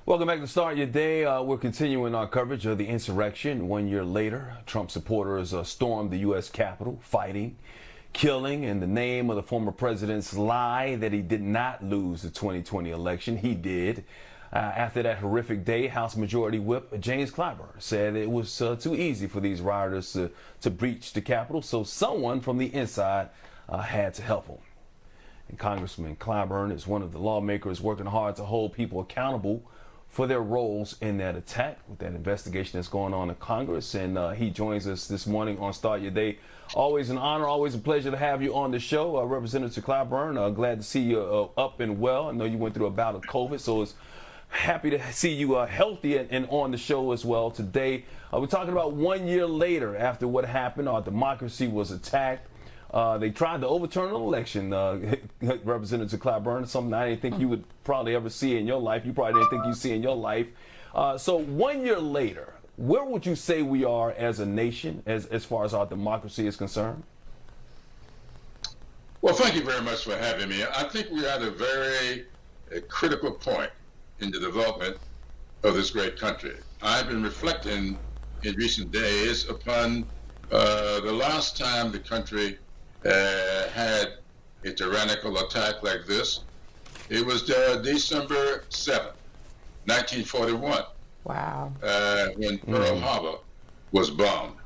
Welcome back to Start Your Day. We're continuing our coverage of the insurrection. 1 year later, Trump supporters stormed the U.S. Capitol, fighting, killing in the name of the former president's lie that he did not lose the 2020 election. He did. After that horrific day, House Majority Whip James Clyburn said it was too easy for these rioters to breach the Capitol, so someone from the inside had to help them. And Congressman Clyburn is one of the lawmakers working hard to hold people accountable for their roles in that attack, with that investigation that's going on in Congress. And he joins us this morning on Start Your Day. Always an honor, always a pleasure to have you on the show. Representative Clyburn, glad to see you up and well. I know you went through a bout of COVID, so it's happy to see you healthy and on the show as well today. We're talking about 1 year later after what happened. Our democracy was attacked. They tried to overturn an election, Representative Clyburn, something I didn't think you would probably ever see in your life. You probably didn't think you'd see in your life. So 1 year later, where would you say we are as a nation as far as our democracy is concerned? Well, thank you very much for having me. I think we're at a very critical point in the development of this great country. I've been reflecting in recent days upon the last time the country had a tyrannical attack like this. It was December 7th, 1941. Wow. When Pearl Harbor was bombed.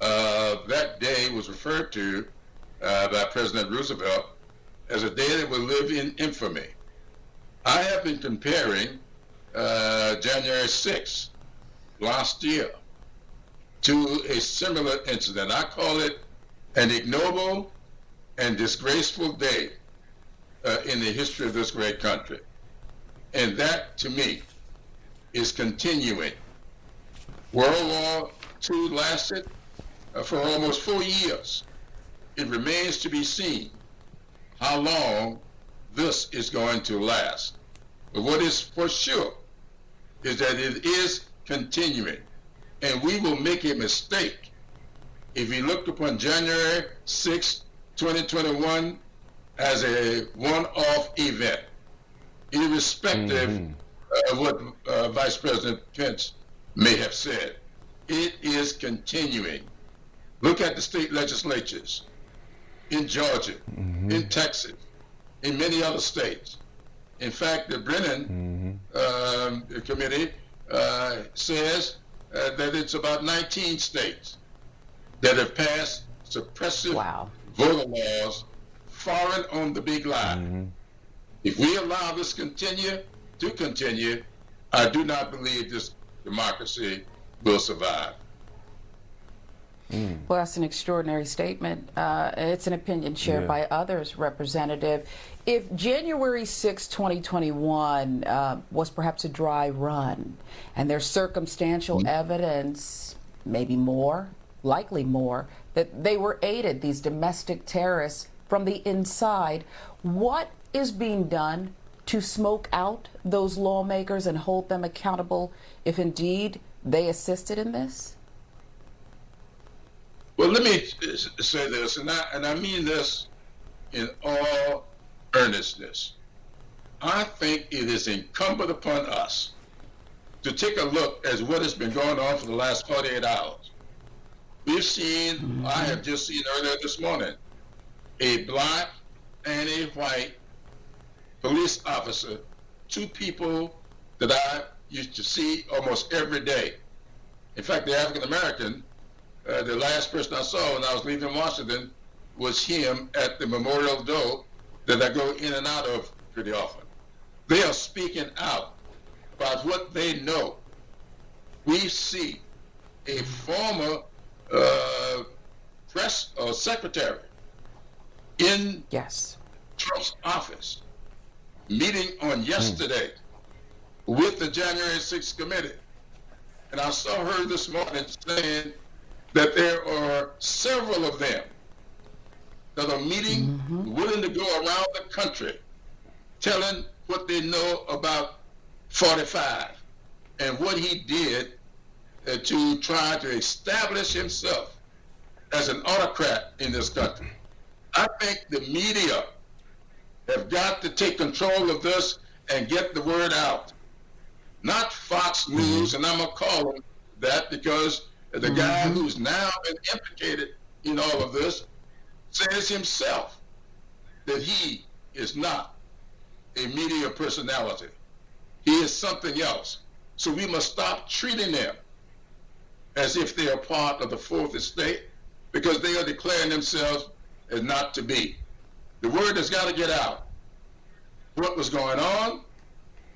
That day was referred to by President Roosevelt as a day that will live in infamy. I have been comparing January 6th last year to a similar incident. I call it an ignoble and disgraceful day in the history of this great country. And that, to me, is continuing. World War II lasted for almost 4 years. It remains to be seen how long this is going to last. But what is for sure is that it is continuing. And we will make a mistake if we looked upon January 6, 2021 as a one-off event, irrespective of what Vice President Pence may have said. It is continuing. Look at the state legislatures in Georgia, in Texas, in many other states. In fact, the Brennan committee says that it's about 19 states that have passed suppressive voter laws, foreign on the big line. If we allow this to continue, I do not believe this democracy will survive. Well, that's an extraordinary statement. It's an opinion shared by others, Representative. If January 6, 2021 was perhaps a dry run, and there's circumstantial evidence, maybe more, likely more, that they were aided, these domestic terrorists, from the inside, what is being done to smoke out those lawmakers and hold them accountable if indeed they assisted in this? Well, let me say this, and I mean this in all earnestness. I think it is incumbent upon us to take a look at what has been going on for the last 48 hours. We've seen, I have just seen earlier this morning, a black and a white police officer, two people that I used to see almost every day. In fact, the African American, the last person I saw when I was leaving Washington was him at the Memorial Dome that I go in and out of pretty often. They are speaking out about what they know. We see a former press secretary in Trump's office meeting on yesterday with the January 6th committee. And I saw her this morning saying that there are several of them that are meeting, willing to go around the country, telling what they know about 45 and what he did to try to establish himself as an autocrat in this country. I think the media have got to take control of this and get the word out not Fox News, and I'm going to call him that because the guy who's now been implicated in all of this says himself that he is not a media personality. He is something else. So we must stop treating them as if they are part of the fourth estate, because they are declaring themselves as not to be. The word has got to get out. What was going on,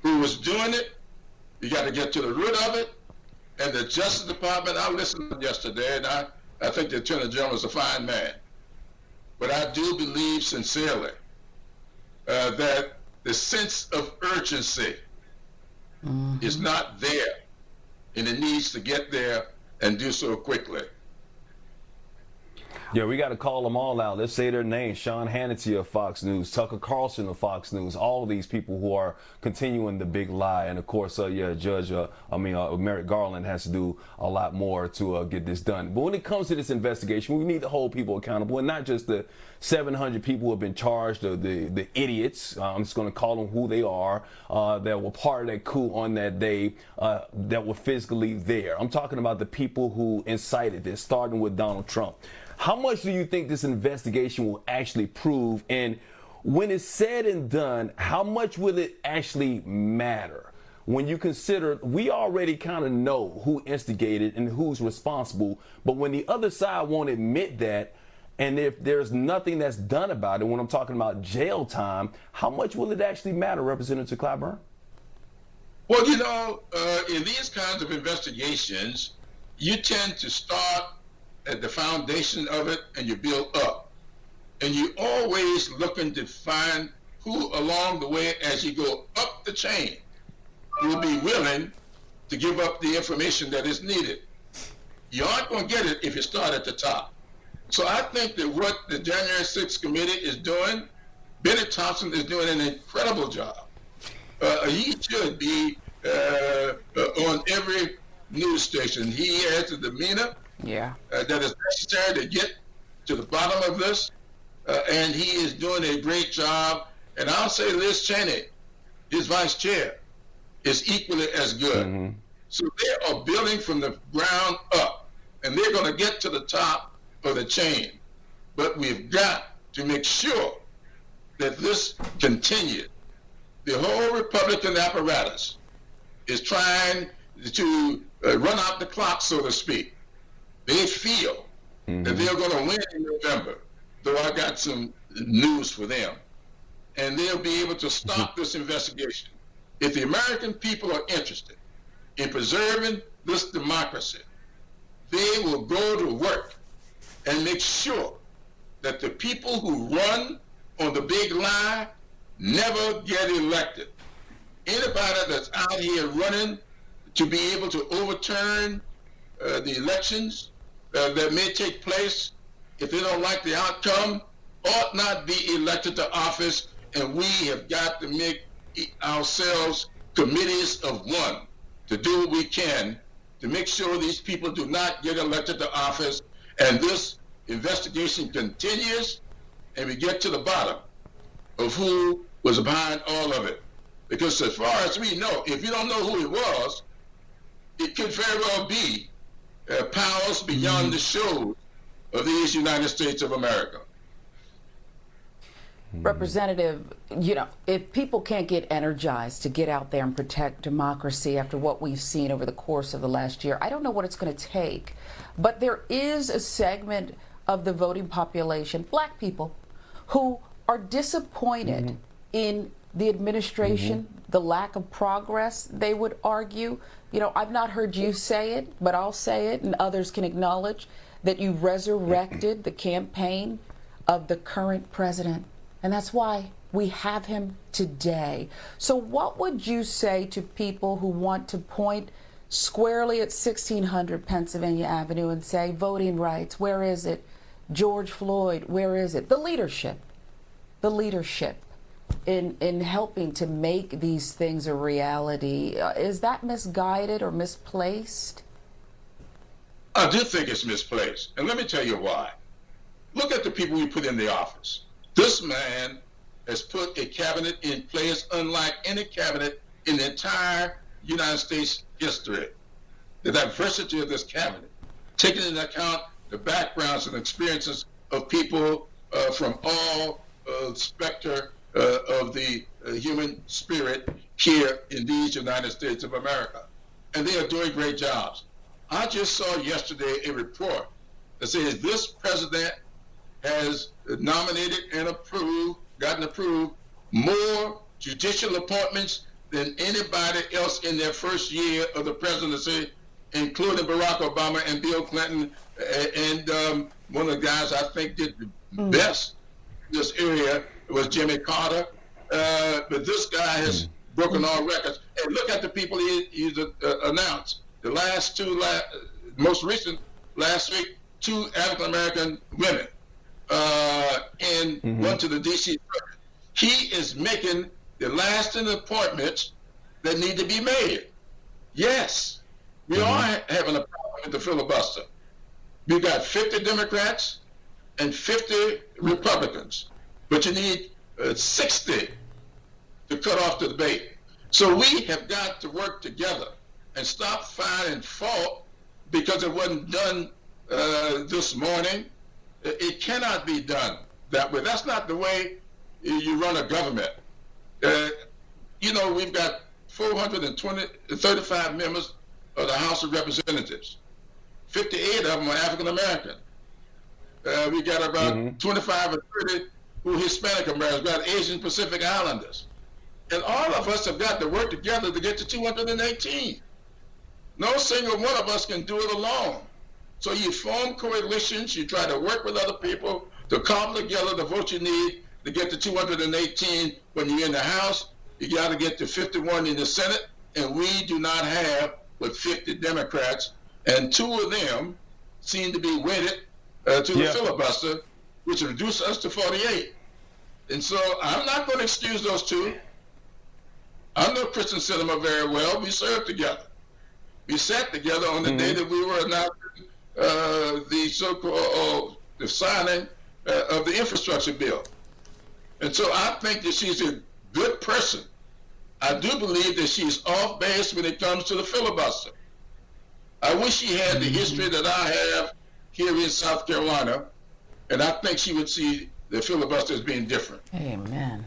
who was doing it, you got to get to the root of it. And the Justice Department, I listened to them yesterday, and I think the Attorney General is a fine man. But I do believe sincerely that the sense of urgency is not there, and it needs to get there and do so quickly. Yeah, we got to call them all out. Let's say their names. Sean Hannity of Fox News, Tucker Carlson of Fox News, all of these people who are continuing the big lie. And of course, Merrick Garland has to do a lot more to get this done. But when it comes to this investigation, we need to hold people accountable, and not just the 700 people who have been charged, the idiots, I'm just going to call them who they are, that were part of that coup on that day, that were physically there. I'm talking about the people who incited this, starting with Donald Trump. How much do you think this investigation will actually prove? And when it's said and done, how much will it actually matter? When you consider, we already kind of know who instigated and who's responsible, but when the other side won't admit that, and if there's nothing that's done about it, when I'm talking about jail time, how much will it actually matter, Representative Clyburn? Well, in these kinds of investigations, you tend to start at the foundation of it and you build up. And you're always looking to find who along the way, as you go up the chain, will be willing to give up the information that is needed. You aren't going to get it if you start at the top. So I think that what the January 6th committee is doing, Bennett Thompson is doing an incredible job. He should be on every news station. He has the demeanor that is necessary to get to the bottom of this, and he is doing a great job. And I'll say Liz Cheney, his vice chair, is equally as good. So they are building from the ground up, and they're going to get to the top of the chain. But we've got to make sure that this continues. The whole Republican apparatus is trying to run out the clock, so to speak. They feel that they're going to win in November, though I got some news for them. And they'll be able to stop this investigation. If the American people are interested in preserving this democracy, they will go to work and make sure that the people who run on the big lie never get elected. Anybody that's out here running to be able to overturn the elections that may take place, if they don't like the outcome, ought not be elected to office. And we have got to make ourselves committees of one to do what we can to make sure these people do not get elected to office. And this investigation continues, and we get to the bottom of who was behind all of it. Because as far as we know, if you don't know who it was, it could very well be powers beyond the shores of these United States of America. Representative, if people can't get energized to get out there and protect democracy after what we've seen over the course of the last year, I don't know what it's going to take. But there is a segment of the voting population, black people, who are disappointed in the administration, the lack of progress, they would argue. I've not heard you say it, but I'll say it, and others can acknowledge that you resurrected the campaign of the current president. And that's why we have him today. So what would you say to people who want to point squarely at 1600 Pennsylvania Avenue and say, voting rights, where is it? George Floyd, where is it? The leadership in helping to make these things a reality. Is that misguided or misplaced? I do think it's misplaced. And let me tell you why. Look at the people we put in the office. This man has put a cabinet in place unlike any cabinet in the entire United States history. The diversity of this cabinet, taking into account the backgrounds and experiences of people from all spectra of the human spirit here in these United States of America. And they are doing great jobs. I just saw yesterday a report that says this president has nominated and gotten approved more judicial appointments than anybody else in their first year of the presidency, including Barack Obama and Bill Clinton, and one of the guys I think did the best in this area was Jimmy Carter. But this guy has broken all records. And look at the people he's announced. The last two, most recent, last week, 2 African-American women, and one to the D.C. Circuit. He is making the lasting appointments that need to be made. Yes, we are having a problem with the filibuster. We've got 50 Democrats and 50 Republicans, but you need 60 to cut off the debate. So we have got to work together and stop finding fault because it wasn't done this morning. It cannot be done that way. That's not the way you run a government. You know, we've got 435 members of the House of Representatives. 58 of them are African American. We got about 25 or 30 who are Hispanic Americans. We got Asian Pacific Islanders. And all of us have got to work together to get to 218. No single one of us can do it alone. So you form coalitions, you try to work with other people to cobble together the vote you need to get to 218 when you're in the House. You got to get to 51 in the Senate, and we do not have but 50 Democrats, and 2 of them seem to be wedded to the filibuster, which reduced us to 48. And so I'm not going to excuse those 2. I know Kristen Sinema very well. We served together. We sat together on the day that we were announcing the so-called the signing of the infrastructure bill. And so I think that she's a good person. I do believe that she's off base when it comes to the filibuster. I wish she had the history that I have here in South Carolina, and I think she would see the filibuster as being different. Amen.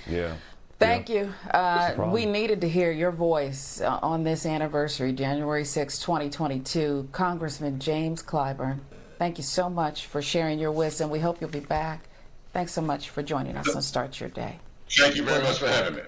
Yeah. Thank you. We needed to hear your voice on this anniversary, January 6, 2022. Congressman James Clyburn, thank you so much for sharing your wisdom. We hope you'll be back. Thanks so much for joining us on Start Your Day. Thank you very much for having me.